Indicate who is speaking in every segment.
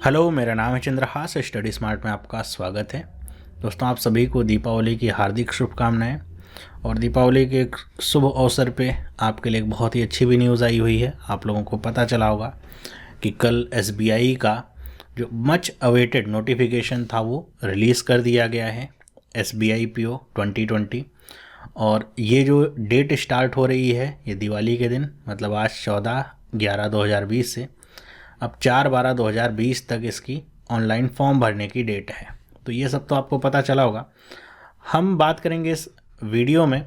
Speaker 1: Hello, मेरा नाम है चंद्रहास। स्टडी स्मार्ट में आपका स्वागत है। दोस्तों, आप सभी को दीपावली की हार्दिक शुभकामनाएं। और दीपावली के एक शुभ अवसर पे आपके लिए एक बहुत ही अच्छी भी न्यूज़ आई हुई है। आप लोगों को पता चला होगा कि कल एसबीआई का जो मच अवेटेड नोटिफिकेशन था वो रिलीज़ कर दिया गया है, एसबीआई पीओ 2020। और ये जो डेट स्टार्ट हो रही है ये दिवाली के दिन, मतलब आज 14/11/2020 से अब 4/12/2020 तक इसकी ऑनलाइन फॉर्म भरने की डेट है। तो ये सब तो आपको पता चला होगा। हम बात करेंगे इस वीडियो में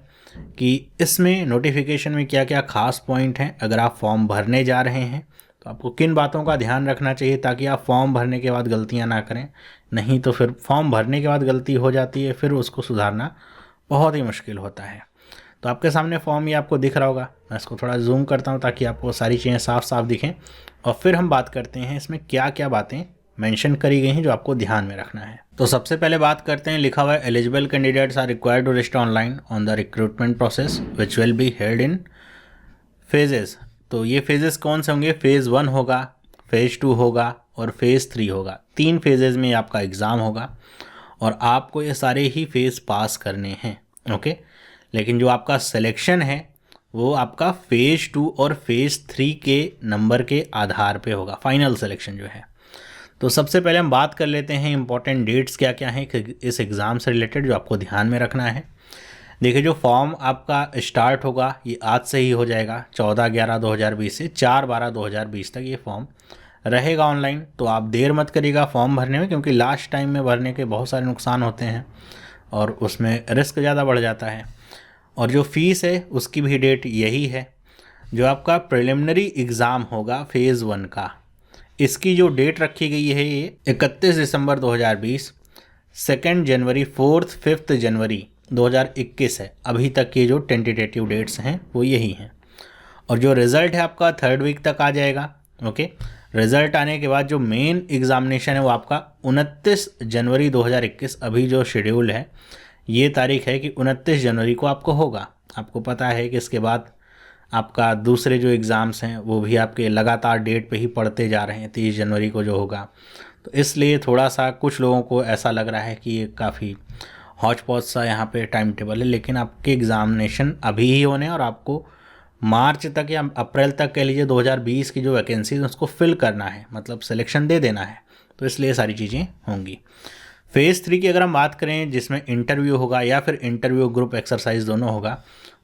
Speaker 1: कि इसमें नोटिफिकेशन में क्या क्या खास पॉइंट हैं। अगर आप फॉर्म भरने जा रहे हैं तो आपको किन बातों का ध्यान रखना चाहिए ताकि आप फॉर्म भरने के बाद गलतियां ना करें। नहीं तो फिर फॉर्म भरने के बाद गलती हो जाती है, फिर उसको सुधारना बहुत ही मुश्किल होता है। तो आपके सामने फॉर्म ये आपको दिख रहा होगा। मैं इसको थोड़ा जूम करता हूँ ताकि आपको सारी चीज़ें साफ साफ दिखें, और फिर हम बात करते हैं इसमें क्या क्या बातें मेंशन करी गई हैं जो आपको ध्यान में रखना है। तो सबसे पहले बात करते हैं, लिखा हुआ है eligible candidates are required to register online on the recruitment process which will be held in phases. तो ये फेजेस कौन से होंगे? फेज़ 1 होगा, फेज़ 2 होगा और फेज़ 3 होगा। 3 फेजेज़ में आपका एग्ज़ाम होगा और आपको ये सारे ही फेज़ पास करने हैं। ओके, लेकिन जो आपका सिलेक्शन है वो आपका फेज़ 2 और फेज़ 3 के नंबर के आधार पे होगा, फाइनल सिलेक्शन जो है। तो सबसे पहले हम बात कर लेते हैं इंपॉर्टेंट डेट्स क्या क्या हैं इस एग्ज़ाम से रिलेटेड जो आपको ध्यान में रखना है। देखिए, जो फॉर्म आपका स्टार्ट होगा ये आज से ही हो जाएगा, 14/11/2020 से 4/12/2020 तक ये फॉर्म रहेगा ऑनलाइन। तो आप देर मत करिएगा फॉर्म भरने में, क्योंकि लास्ट टाइम में भरने के बहुत सारे नुकसान होते हैं और उसमें रिस्क ज़्यादा बढ़ जाता है। और जो फ़ीस है उसकी भी डेट यही है। जो आपका प्रिलिमिनरी एग्ज़ाम होगा फेज़ 1 का, इसकी जो डेट रखी गई है ये 31 दिसंबर 2020, 2 जनवरी, 4, 5 जनवरी 2021 है। अभी तक ये जो टेंटेटिव डेट्स हैं वो यही हैं। और जो रिज़ल्ट है आपका 3rd वीक तक आ जाएगा। ओके, रिज़ल्ट आने के बाद जो मेन एग्ज़ामिनेशन है वो आपका 29 जनवरी 2021, अभी जो शेड्यूल है ये तारीख है कि 29 जनवरी को आपको होगा। आपको पता है कि इसके बाद आपका दूसरे जो एग्ज़ाम्स हैं वो भी आपके लगातार डेट पे ही पढ़ते जा रहे हैं, 30 जनवरी को जो होगा। तो इसलिए थोड़ा सा कुछ लोगों को ऐसा लग रहा है कि ये काफ़ी हौच पौच सा यहाँ पे टाइम टेबल है, लेकिन आपके एग्ज़ामिनेशन अभी ही होने और आपको मार्च तक या अप्रैल तक कह लीजिए 2020 की जो वैकेंसीज उसको फिल करना है, मतलब सिलेक्शन दे देना है। तो इसलिए सारी चीज़ें होंगी। फेज़ 3 की अगर हम बात करें, जिसमें इंटरव्यू होगा या फिर इंटरव्यू ग्रुप एक्सरसाइज दोनों होगा,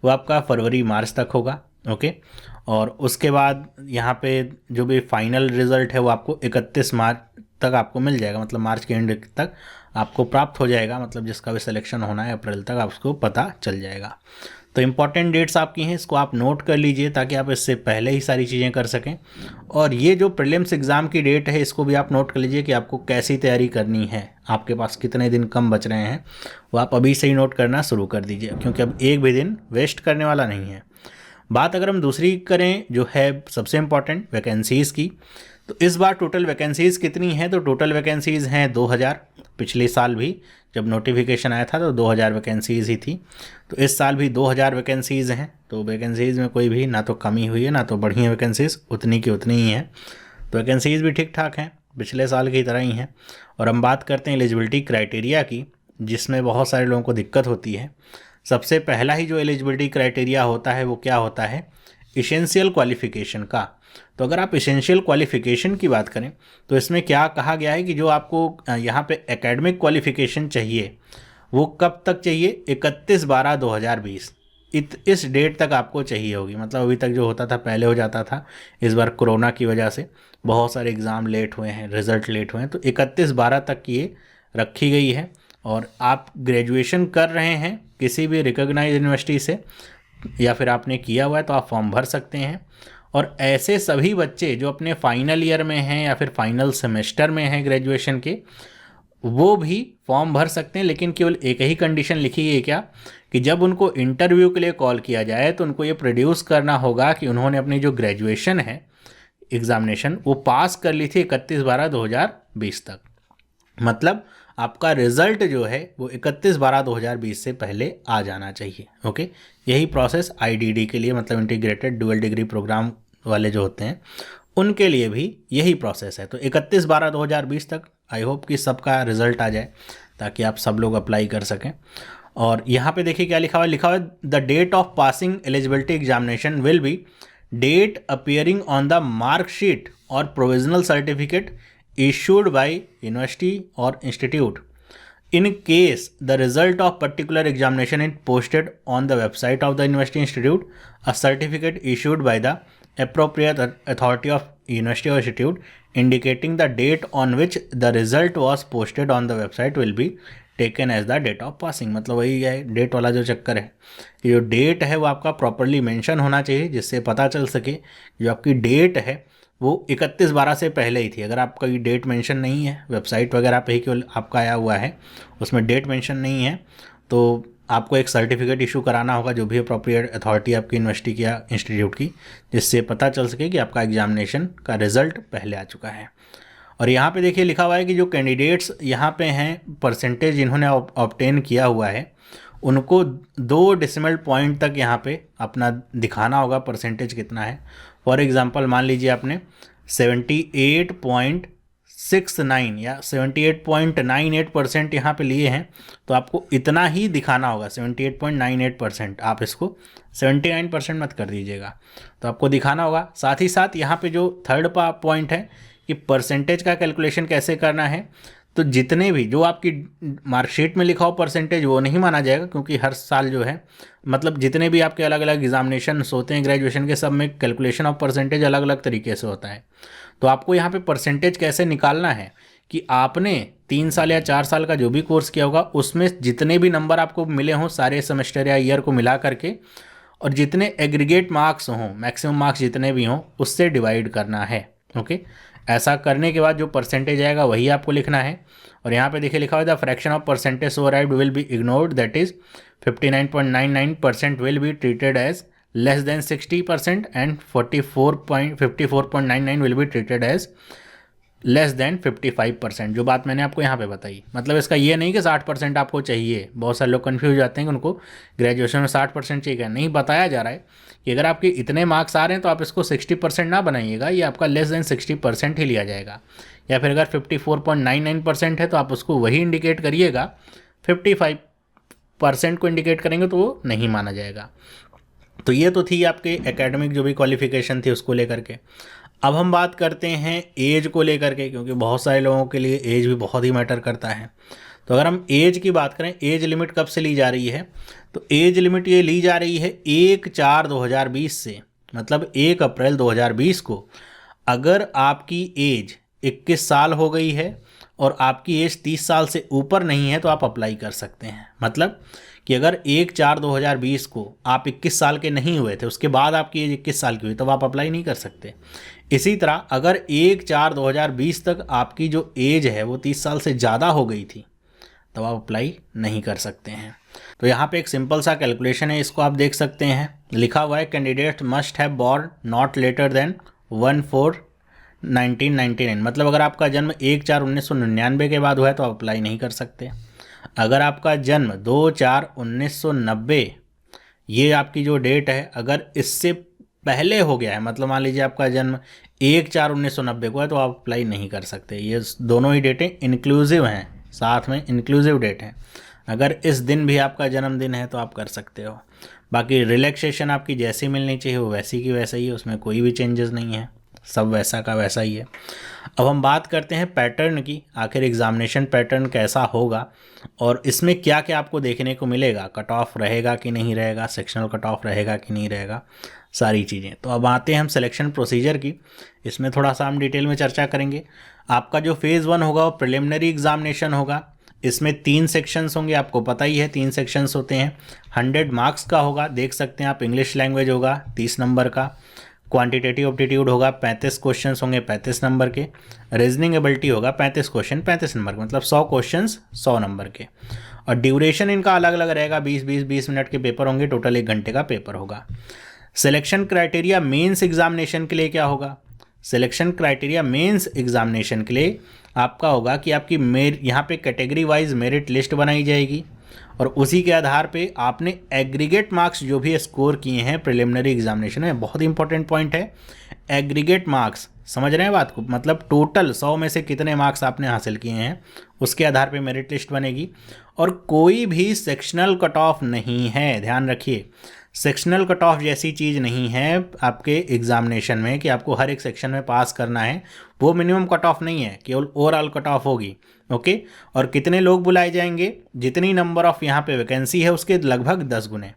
Speaker 1: वो आपका फरवरी मार्च तक होगा। ओके, और उसके बाद यहाँ पे जो भी फाइनल रिज़ल्ट है वो आपको 31 मार्च तक आपको मिल जाएगा, मतलब मार्च के एंड तक आपको प्राप्त हो जाएगा। मतलब जिसका भी सिलेक्शन होना है अप्रैल तक आपको पता चल जाएगा। तो इम्पॉर्टेंट डेट्स आपकी हैं, इसको आप नोट कर लीजिए ताकि आप इससे पहले ही सारी चीज़ें कर सकें। और ये जो प्रीलिम्स एग्ज़ाम की डेट है इसको भी आप नोट कर लीजिए कि आपको कैसी तैयारी करनी है, आपके पास कितने दिन कम बच रहे हैं वो आप अभी से ही नोट करना शुरू कर दीजिए, क्योंकि अब एक भी दिन वेस्ट करने वाला नहीं है। बात अगर हम दूसरी करें जो है सबसे इम्पॉर्टेंट वैकेंसीज़ की, तो इस बार टोटल वैकेंसीज़ कितनी हैं? तो टोटल वैकेंसीज़ हैं 2000। पिछले साल भी जब नोटिफिकेशन आया था तो 2000 वैकेंसीज़ ही थी। तो इस साल भी 2000 वैकेंसीज़ हैं। तो वैकेंसीज़ में कोई भी ना तो कमी हुई है ना तो बढ़ी है, वैकेंसीज़ उतनी की उतनी ही हैं। तो वैकेंसीज़ भी ठीक ठाक हैं, पिछले साल की तरह ही हैं। और हम बात करते हैं एलिजिबिलिटी क्राइटेरिया की, जिसमें बहुत सारे लोगों को दिक्कत होती है। सबसे पहला ही जो एलिजिबिलिटी क्राइटेरिया होता है वो क्या होता है? इसेंशियल क्वालिफ़िकेशन का। तो अगर आप इसेंशियल क्वालिफ़िकेशन की बात करें तो इसमें क्या कहा गया है कि जो आपको यहाँ पे एकेडमिक क्वालिफ़िकेशन चाहिए वो कब तक चाहिए? 31/12/2020, इस डेट तक आपको चाहिए होगी। मतलब अभी तक जो होता था पहले हो जाता था, इस बार कोरोना की वजह से बहुत सारे एग्ज़ाम लेट हुए हैं, रिज़ल्ट लेट हुए हैं, तो 31/12 तक ये रखी गई है। और आप ग्रेजुएशन कर रहे हैं किसी भी रिकॉग्नाइज्ड यूनिवर्सिटी से या फिर आपने किया हुआ है तो आप फॉर्म भर सकते हैं। और ऐसे सभी बच्चे जो अपने फाइनल ईयर में हैं या फिर फाइनल सेमेस्टर में हैं ग्रेजुएशन के, वो भी फॉर्म भर सकते हैं। लेकिन केवल एक ही कंडीशन लिखी है, क्या कि जब उनको इंटरव्यू के लिए कॉल किया जाए तो उनको ये प्रोड्यूस करना होगा कि उन्होंने अपनी जो ग्रेजुएशन है एग्ज़ामिनेशन वो पास कर ली थी 31/12/2020 तक। मतलब आपका रिज़ल्ट जो है वो 31/12/2020 से पहले आ जाना चाहिए। ओके, यही प्रोसेस आईडीडी के लिए, मतलब इंटीग्रेटेड डुअल डिग्री प्रोग्राम वाले जो होते हैं उनके लिए भी यही प्रोसेस है। तो 31/12/2020 तक आई होप कि सबका रिजल्ट आ जाए ताकि आप सब लोग अप्लाई कर सकें। और यहाँ पे देखिए क्या लिखा हुआ है, the date of passing eligibility examination will be date appearing on the marksheet और provisional certificate issued by university or institute. In case the result of particular examination is posted on the website of the university institute, a certificate issued by the appropriate authority of university or institute indicating the date on which the result was posted on the website will be taken as the date of passing। मतलब वही है date वाला जो चक्कर है कि जो date है वो आपका प्रॉपरली मेंशन होना चाहिए, जिससे पता चल सके जो आपकी डेट है वो 31/12 से पहले ही थी। अगर आपका ये डेट मेंशन नहीं है, वेबसाइट वगैरह पे ही केवल आपका आया हुआ है, उसमें डेट मेंशन नहीं है, तो आपको एक सर्टिफिकेट इशू कराना होगा जो भी अप्रोप्रिएट अथॉरिटी आपकी यूनिवर्सिटी की या इंस्टीट्यूट की, जिससे पता चल सके कि आपका एग्जामिनेशन का रिजल्ट पहले आ चुका है। और यहाँ पे देखिए लिखा हुआ है कि जो कैंडिडेट्स यहाँ पे हैं, परसेंटेज जिन्होंने ऑब्टेन किया हुआ है, उनको 2 डेसिमल पॉइंट तक यहाँ पे अपना दिखाना होगा परसेंटेज कितना है। फॉर एग्जांपल मान लीजिए आपने 78.69 या 78.98% यहाँ पे लिए हैं, तो आपको इतना ही दिखाना होगा, 78.98%। आप इसको 79% मत कर दीजिएगा, तो आपको दिखाना होगा। साथ ही साथ यहाँ पे जो थर्ड पॉइंट है कि परसेंटेज का कैलकुलेशन कैसे करना है, तो जितने भी जो आपकी मार्कशीट में लिखा हो परसेंटेज वो नहीं माना जाएगा, क्योंकि हर साल जो है मतलब जितने भी आपके अलग अलग एग्जामिनेशन होते हैं ग्रेजुएशन के, सब में कैलकुलेशन ऑफ परसेंटेज अलग अलग तरीके से होता है। तो आपको यहाँ पे परसेंटेज कैसे निकालना है कि आपने 3 साल या 4 साल का जो भी कोर्स किया होगा उसमें जितने भी नंबर आपको मिले हों सारे सेमेस्टर या ईयर को मिला करके, और जितने एग्रीगेट मार्क्स हों, मैक्सिमम मार्क्स जितने भी हों, उससे डिवाइड करना है। ओके, ऐसा करने के बाद जो परसेंटेज आएगा वही आपको लिखना है। और यहाँ पे देखिए लिखा हुआ है the fraction of percentage so arrived will be ignored, that is 59.99% will be treated as less than 60% and 54.99 will be treated as less than 55%। जो बात मैंने आपको यहाँ पे बताई, मतलब इसका ये नहीं कि 60% आपको चाहिए। बहुत सारे लोग कन्फ्यूज जाते हैं कि उनको ग्रेजुएशन में 60% चाहिए। नहीं, बताया जा रहा है कि अगर आपके इतने मार्क्स आ रहे हैं तो आप इसको 60% ना बनाइएगा, ये आपका लेस देन 60% ही लिया जाएगा। या फिर अगर 54.99% है तो आप उसको वही इंडिकेट करिएगा, 55% को इंडिकेट करेंगे तो वो नहीं माना जाएगा। तो ये तो थी आपके एकेडमिक जो भी क्वालिफिकेशन थी उसको लेकर के। अब हम बात करते हैं एज को लेकर के, क्योंकि बहुत सारे लोगों के लिए एज भी बहुत ही मैटर करता है। तो अगर हम एज की बात करें, एज लिमिट कब से ली जा रही है, तो एज लिमिट ये ली जा रही है 1/4/2020 से, मतलब 1 अप्रैल 2020 को अगर आपकी एज 21 साल हो गई है और आपकी एज 30 साल से ऊपर नहीं है तो आप अप्लाई कर सकते हैं। मतलब कि अगर 1/4/2020 को आप 21 साल के नहीं हुए थे, उसके बाद आपकी एज 21 साल की हुई, तब आप अप्लाई नहीं कर सकते। इसी तरह अगर 1/4/2020 तक आपकी जो एज है वो 30 साल से ज़्यादा हो गई थी, तब आप अप्लाई नहीं कर सकते हैं। तो यहाँ पे एक सिंपल सा कैलकुलेशन है, इसको आप देख सकते हैं। लिखा हुआ है candidate must have born not later than 1/4/1999। मतलब अगर आपका जन्म 1/4/1999 के बाद हुआ है तो आप अप्लाई नहीं कर सकते। अगर आपका जन्म 2/4/1990 ये आपकी जो डेट है, अगर इससे पहले हो गया है, मतलब मान लीजिए आपका जन्म 1/4/1990 को है, तो आप अप्लाई नहीं कर सकते। ये दोनों ही डेटें इंक्लूसिव हैं, साथ में इंक्लूसिव डेट है। अगर इस दिन भी आपका जन्मदिन है तो आप कर सकते हो। बाकी रिलैक्सेशन आपकी जैसी मिलनी चाहिए वो वैसी की वैसा ही है, उसमें कोई भी चेंजेस नहीं है, सब वैसा का वैसा ही है। अब हम बात करते हैं पैटर्न की, आखिर एग्जामिनेशन पैटर्न कैसा होगा और इसमें क्या क्या आपको देखने को मिलेगा, कट ऑफ रहेगा कि नहीं रहेगा, सेक्शनल कट ऑफ रहेगा कि नहीं रहेगा, सारी चीज़ें। तो अब आते हैं हम सिलेक्शन प्रोसीजर की, इसमें थोड़ा सा हम डिटेल में चर्चा करेंगे। आपका जो फेज़ 1 होगा वो प्रिलिमिनरी एग्जामिनेशन होगा। इसमें 3 सेक्शंस होंगे, आपको पता ही है 3 सेक्शंस होते हैं। 100 मार्क्स का होगा, देख सकते हैं आप। इंग्लिश लैंग्वेज होगा 30 नंबर का, क्वांटिटेटिव एप्टीट्यूड होगा 35 क्वेश्चन होंगे 35 नंबर के, रीजनिंग एबिलिटी होगा 35 क्वेश्चन 35 नंबर के, मतलब 100 क्वेश्चन 100 नंबर के। और ड्यूरेशन इनका अलग अलग रहेगा, 20 मिनट के पेपर होंगे, टोटल 1 घंटे का पेपर होगा। सिलेक्शन क्राइटेरिया मेंस एग्जामिनेशन के लिए क्या होगा, सिलेक्शन क्राइटेरिया मेंस एग्जामिनेशन के लिए आपका होगा कि आपकी यहाँ पे कैटेगरी वाइज मेरिट लिस्ट बनाई जाएगी और उसी के आधार पे आपने एग्रीगेट मार्क्स जो भी स्कोर किए हैं प्रिलिमिनरी एग्जामिनेशन में, बहुत इंपॉर्टेंट पॉइंट है, एग्रीगेट मार्क्स, समझ रहे हैं बात को, मतलब टोटल 100 में से कितने मार्क्स आपने हासिल किए हैं उसके आधार पे मेरिट लिस्ट बनेगी। और कोई भी सेक्शनल कट ऑफ नहीं है, ध्यान रखिए, सेक्शनल कट ऑफ जैसी चीज़ नहीं है आपके एग्जामिनेशन में कि आपको हर एक सेक्शन में पास करना है, वो मिनिमम कट ऑफ नहीं है, केवल ओवरऑल कट ऑफ होगी। ओके, और कितने लोग बुलाए जाएंगे, जितनी नंबर ऑफ यहाँ पे वैकेंसी है उसके लगभग 10 गुने,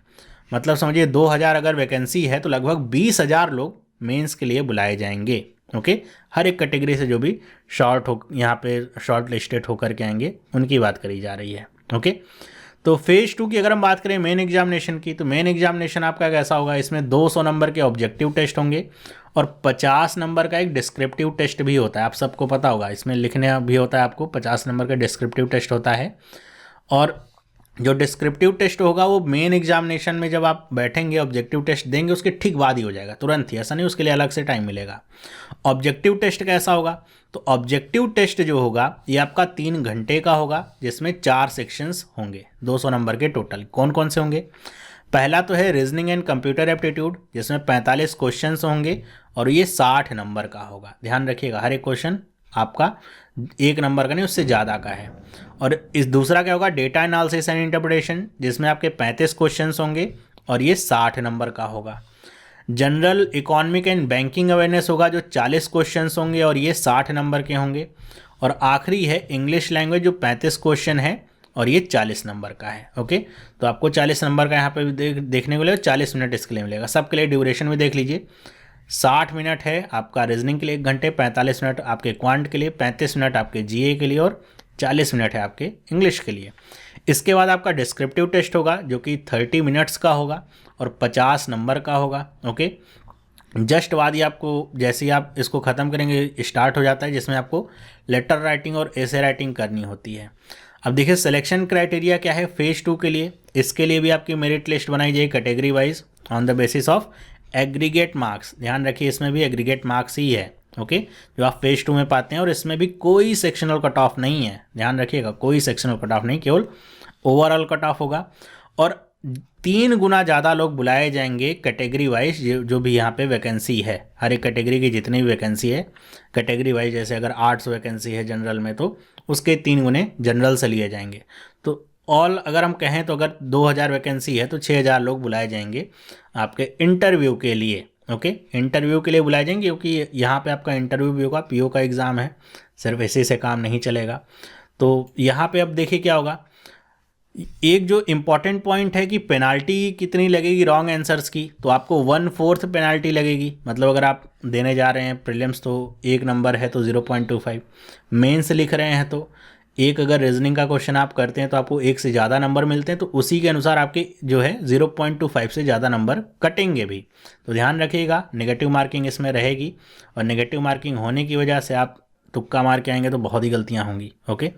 Speaker 1: मतलब समझिए 2000 अगर वैकेंसी है तो लगभग 20,000 लोग मेंस के लिए बुलाए जाएंगे। ओके, हर एक कैटेगरी से जो भी शॉर्ट हो यहाँ पे शॉर्ट लिस्टेड होकर के आएंगे उनकी बात करी जा रही है। ओके, तो फेज़ 2 की अगर हम बात करें मेन एग्जामिनेशन की, तो मेन एग्जामिनेशन आपका कैसा होगा, इसमें 200 नंबर के ऑब्जेक्टिव टेस्ट होंगे और 50 नंबर का एक डिस्क्रिप्टिव टेस्ट भी होता है, आप सबको पता होगा, इसमें लिखने भी होता है आपको, 50 नंबर का डिस्क्रिप्टिव टेस्ट होता है। और जो डिस्क्रिप्टिव टेस्ट होगा वो मेन एग्जामिनेशन में जब आप बैठेंगे ऑब्जेक्टिव टेस्ट देंगे उसके ठीक बाद ही हो जाएगा, तुरंत ही, ऐसा नहीं उसके लिए अलग से टाइम मिलेगा। ऑब्जेक्टिव टेस्ट कैसा होगा, तो ऑब्जेक्टिव टेस्ट जो होगा ये आपका 3 घंटे का होगा, जिसमें 4 सेक्शंस होंगे, 200 नंबर के टोटल। कौन कौन से होंगे, पहला तो है रीजनिंग एंड कंप्यूटर एप्टीट्यूड, जिसमें 45 क्वेश्चन होंगे और ये 60 नंबर का होगा, ध्यान रखिएगा, हर एक क्वेश्चन आपका 1 नंबर का नहीं उससे ज़्यादा का है। और इस दूसरा क्या होगा, डेटा एनालिसिस एंड इंटरप्रिटेशन, जिसमें आपके 35 क्वेश्चंस होंगे और ये 60 नंबर का होगा। General economic and banking awareness होगा जो 40 क्वेश्चंस होंगे और ये 60 नंबर के होंगे। और आखिरी है इंग्लिश लैंग्वेज जो 35 क्वेश्चन है और ये 40 नंबर का है। ओके, तो आपको 40 नंबर का यहाँ पे भी देखने को मिलेगा, 40 मिनट इसके लिए मिलेगा। सबके लिए ड्यूरेशन भी देख लीजिए, 60 मिनट है आपका रीजनिंग के लिए 1 घंटे, 45 मिनट आपके क्वांट के लिए, 35 मिनट आपके जीए के लिए और 40 मिनट है आपके इंग्लिश के लिए। इसके बाद आपका डिस्क्रिप्टिव टेस्ट होगा जो कि 30 मिनट्स का होगा और 50 नंबर का होगा। ओके, जस्ट बाद ही आपको जैसे ही आप इसको ख़त्म करेंगे स्टार्ट हो जाता है, जिसमें आपको लेटर राइटिंग और एसे राइटिंग करनी होती है। अब देखिए सिलेक्शन क्राइटेरिया क्या है फेज़ 2 के लिए, इसके लिए भी आपकी मेरिट लिस्ट बनाई जाएगी category wise on the basis of aggregate marks. ध्यान रखिए इसमें भी एग्रीगेट मार्क्स ही है। ओके, जो आप फेज़ 2 में पाते हैं, और इसमें भी कोई सेक्शनल कट ऑफ नहीं है, ध्यान रखिएगा, कोई सेक्शनल कट ऑफ नहीं, केवल ओवरऑल कट ऑफ होगा। और 3 गुना ज़्यादा लोग बुलाए जाएंगे कैटेगरी वाइज, जो भी यहाँ पे वैकेंसी है, हर एक कैटेगरी की जितनी भी वैकेंसी है कैटेगरी वाइज, जैसे अगर आर्ट्स वैकेंसी है जनरल में तो उसके 3 गुने जनरल से लिए जाएंगे। तो ऑल अगर हम कहें तो अगर 2000 वैकेंसी है तो 6000 लोग बुलाए जाएंगे आपके इंटरव्यू के लिए। ओके, इंटरव्यू के लिए बुलाए जाएंगे क्योंकि यहाँ पे आपका इंटरव्यू भी होगा, पीओ का एग्ज़ाम है, सिर्फ ऐसे से काम नहीं चलेगा। तो यहाँ पे अब देखिए क्या होगा, एक जो इम्पॉर्टेंट पॉइंट है कि पेनाल्टी कितनी लगेगी रॉन्ग आंसर्स की, तो आपको 1/4 पेनाल्टी लगेगी। मतलब अगर आप देने जा रहे हैं प्रीलिम्स तो 1 नंबर है तो 0.25, मेंस लिख रहे हैं तो एक अगर रीजनिंग का क्वेश्चन आप करते हैं तो आपको 1 से ज़्यादा नंबर मिलते हैं, तो उसी के अनुसार आपके जो है 0.25 से ज़्यादा नंबर कटेंगे भी। तो ध्यान रखिएगा नेगेटिव मार्किंग इसमें रहेगी, और नेगेटिव मार्किंग होने की वजह से आप तुक्का मार के आएंगे तो बहुत ही गलतियाँ होंगी। ओके,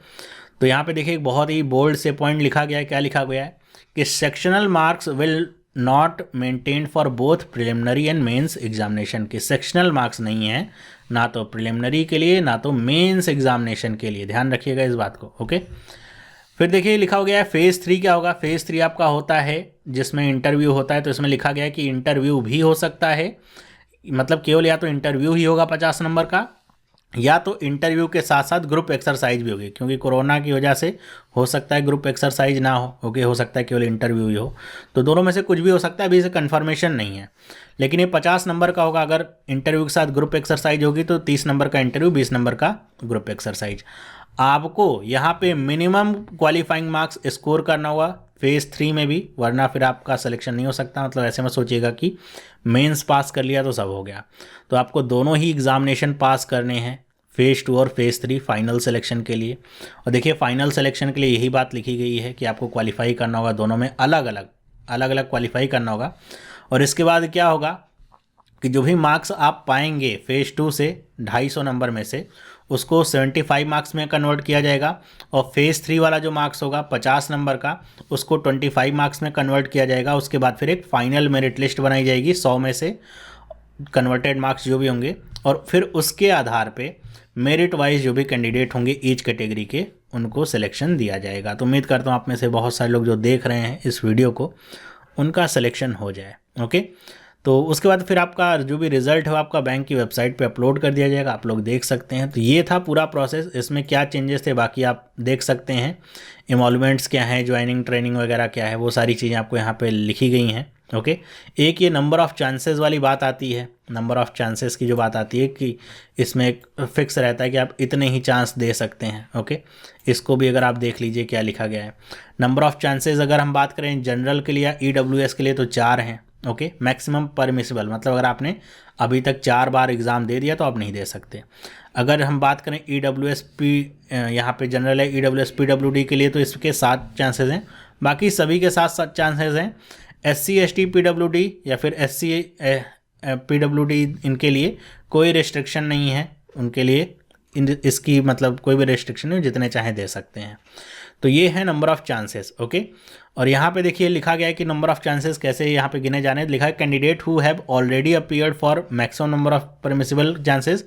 Speaker 1: तो यहाँ पे देखिए एक बहुत ही बोल्ड से पॉइंट लिखा गया है, क्या लिखा गया है कि sectional marks will not maintain for both preliminary and mains examination के। सेक्शनल मार्क्स नहीं है ना तो प्रिलिमिनरी के लिए ना तो मेंस एग्जामिनेशन के लिए, ध्यान रखिएगा इस बात को। ओके, फिर देखिए लिखा हो गया है फेज़ 3 क्या होगा। फेज़ 3 आपका होता है जिसमें इंटरव्यू होता है, तो इसमें लिखा गया है कि इंटरव्यू भी हो सकता है, मतलब केवल या तो इंटरव्यू ही होगा 50 नंबर का, या तो इंटरव्यू के साथ साथ ग्रुप एक्सरसाइज भी होगी, क्योंकि कोरोना की वजह से हो सकता है ग्रुप एक्सरसाइज ना हो। ओके, हो सकता है केवल इंटरव्यू ही हो, तो दोनों में से कुछ भी हो सकता है, अभी इसे कन्फर्मेशन नहीं है। लेकिन ये 50 नंबर का होगा, अगर इंटरव्यू के साथ ग्रुप एक्सरसाइज होगी तो 30 नंबर का इंटरव्यू, 20 नंबर का ग्रुप एक्सरसाइज। आपको यहाँ पे मिनिमम क्वालिफाइंग मार्क्स स्कोर करना होगा फेज़ 3 में भी, वरना फिर आपका सिलेक्शन नहीं हो सकता। मतलब ऐसे में सोचिएगा कि मेंस पास कर लिया तो सब हो गया, तो आपको दोनों ही एग्जामिनेशन पास करने हैं, फेज़ 2 और फेज़ 3 फाइनल सिलेक्शन के लिए। और देखिए फाइनल सिलेक्शन के लिए यही बात लिखी गई है कि आपको क्वालिफाई करना होगा, दोनों में अलग अलग क्वालिफाई करना होगा। और इसके बाद क्या होगा कि जो भी मार्क्स आप पाएंगे फेज़ 2 से 250 नंबर में से, उसको 75 मार्क्स में कन्वर्ट किया जाएगा, और फेज़ 3 वाला जो मार्क्स होगा 50 नंबर का, उसको 25 मार्क्स में कन्वर्ट किया जाएगा। उसके बाद फिर एक फाइनल मेरिट लिस्ट बनाई जाएगी 100 में से कन्वर्टेड मार्क्स जो भी होंगे, और फिर उसके आधार पे मेरिट वाइज जो भी कैंडिडेट होंगे ईच कैटेगरी के, उनको सिलेक्शन दिया जाएगा। तो उम्मीद करता हूँ आप में से बहुत सारे लोग जो देख रहे हैं इस वीडियो को, उनका सिलेक्शन हो जाए। ओके, तो उसके बाद फिर आपका जो भी रिज़ल्ट है आपका बैंक की वेबसाइट पे अपलोड कर दिया जाएगा, आप लोग देख सकते हैं। तो ये था पूरा प्रोसेस, इसमें क्या चेंजेस थे बाकी आप देख सकते हैं। इमोलमेंट्स क्या है, ज्वाइनिंग ट्रेनिंग वगैरह क्या है, वो सारी चीज़ें आपको यहाँ पे लिखी गई हैं। ओके, एक ये नंबर ऑफ़ चांसेस वाली बात आती है, नंबर ऑफ़ चांसेस की जो बात आती है कि इसमें एक फिक्स रहता है कि आप इतने ही चांस दे सकते हैं। ओके, इसको भी अगर आप देख लीजिए क्या लिखा गया है। नंबर ऑफ़ चांसेस अगर हम बात करें जनरल के लिए या EWS के लिए तो 4 हैं। ओके, मैक्सिमम परमिसिबल, मतलब अगर आपने अभी तक 4 बार एग्ज़ाम दे दिया तो आप नहीं दे सकते। अगर हम बात करें EWS यहाँ पे जनरल है, EWS PWD के लिए तो इसके 7 चांसेस हैं, बाकी सभी के 7 चांसेस हैं। SC ST PWD या फिर SC PWD इनके लिए कोई रिस्ट्रिक्शन नहीं है, उनके लिए इसकी मतलब कोई भी रिस्ट्रिक्शन नहीं, जितने चाहें दे सकते हैं। तो ये है नंबर ऑफ़ चांसेस। ओके, और यहाँ पे देखिए लिखा गया है कि नंबर ऑफ़ चांसेस कैसे यहाँ पे गिने जाने, लिखा है candidate who have already appeared for maximum number of permissible chances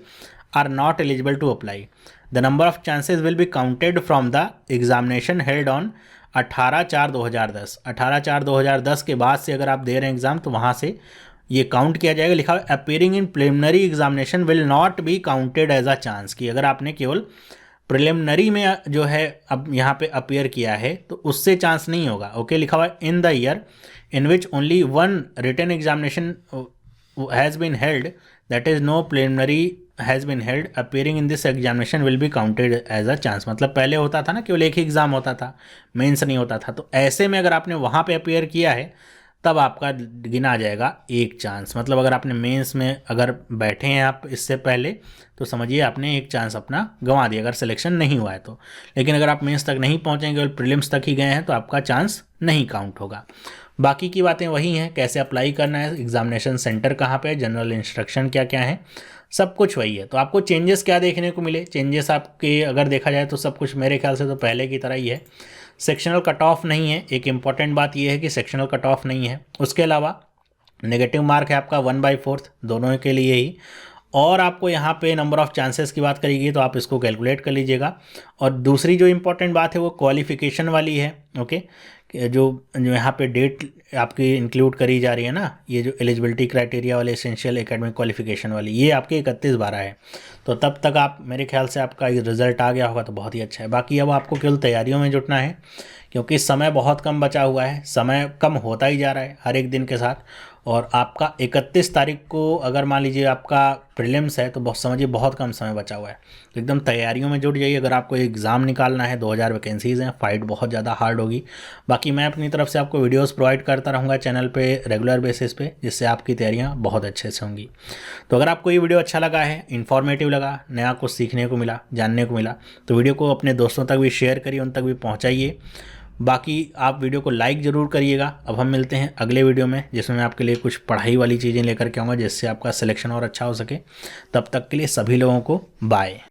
Speaker 1: are not eligible to apply. The number of chances will be counted from the examination held on 18/4/2010। 18/4/2010 के बाद से अगर आप दे रहे हैं एग्ज़ाम तो वहाँ से ये काउंट किया जाएगा। लिखा है appearing in preliminary examination will not be counted as a chance, कि अगर आपने केवल प्रिलिमिनरी में जो है अब यहाँ पे अपीयर किया है तो उससे चांस नहीं होगा। ओके, लिखा हुआ है in the year in which only one written examination has been held that is no preliminary has been held appearing in this examination will be counted as a chance. मतलब पहले होता था ना केवल एक ही एग्ज़ाम होता था, मेंस नहीं होता था, तो ऐसे में अगर आपने वहाँ पे अपीयर किया है तब आपका गिना जाएगा एक चांस। मतलब अगर आपने मेंस में अगर बैठे हैं आप इससे पहले तो समझिए आपने एक चांस अपना गंवा दिया अगर सिलेक्शन नहीं हुआ है तो। लेकिन अगर आप मेंस तक नहीं पहुँचेंगे, केवल प्रीलिम्स तक ही गए हैं तो आपका चांस नहीं काउंट होगा। बाकी की बातें वही हैं, कैसे अप्लाई करना है, एग्जामिनेशन सेंटर कहाँ पे है, जनरल इंस्ट्रक्शन क्या क्या है, सब कुछ वही है। तो आपको चेंजेस क्या देखने को मिले, चेंजेस आपके अगर देखा जाए तो सब कुछ मेरे ख्याल से तो पहले की तरह ही है। सेक्शनल कट ऑफ नहीं है, एक इम्पॉर्टेंट बात यह है कि सेक्शनल कट ऑफ नहीं है। उसके अलावा नेगेटिव मार्क है आपका 1/4 दोनों के लिए ही। और आपको यहाँ पे नंबर ऑफ़ चांसेस की बात करेगी तो आप इसको कैलकुलेट कर लीजिएगा। और दूसरी जो इम्पोर्टेंट बात है वो क्वालिफ़िकेशन वाली है। ओके, जो यहाँ पे डेट आपकी इंक्लूड करी जा रही है ना, ये जो एलिजिबिलिटी क्राइटेरिया वाले एसेंशियल एकेडमिक क्वालिफिकेशन वाली, ये आपके 31/12 है। तो तब तक आप मेरे ख्याल से आपका रिज़ल्ट आ गया होगा तो बहुत ही अच्छा है। बाकी अब आपको केवल तैयारियों में जुटना है, क्योंकि समय बहुत कम बचा हुआ है, समय कम होता ही जा रहा है हर एक दिन के साथ। और आपका 31 तारीख को अगर मान लीजिए आपका प्रीलिम्स है तो बहुत समझिए बहुत कम समय बचा हुआ है, तो एकदम तैयारियों में जुट जाइए। अगर आपको एग्ज़ाम निकालना है, 2000 वैकेंसीज़ हैं, फाइट बहुत ज़्यादा हार्ड होगी। बाकी मैं अपनी तरफ से आपको वीडियोस प्रोवाइड करता रहूँगा चैनल पे रेगुलर बेसिस पे, जिससे आपकी तैयारियाँ बहुत अच्छे से होंगी। तो अगर आपको ये वीडियो अच्छा लगा है, इन्फॉर्मेटिव लगा, नया कुछ सीखने को मिला, जानने को मिला, तो वीडियो को अपने दोस्तों तक भी शेयर करिए, उन तक भी पहुँचाइए। बाकी आप वीडियो को लाइक ज़रूर करिएगा। अब हम मिलते हैं अगले वीडियो में, जिसमें मैं आपके लिए कुछ पढ़ाई वाली चीज़ें लेकर के आऊँगा, जिससे आपका सिलेक्शन और अच्छा हो सके। तब तक के लिए सभी लोगों को बाय।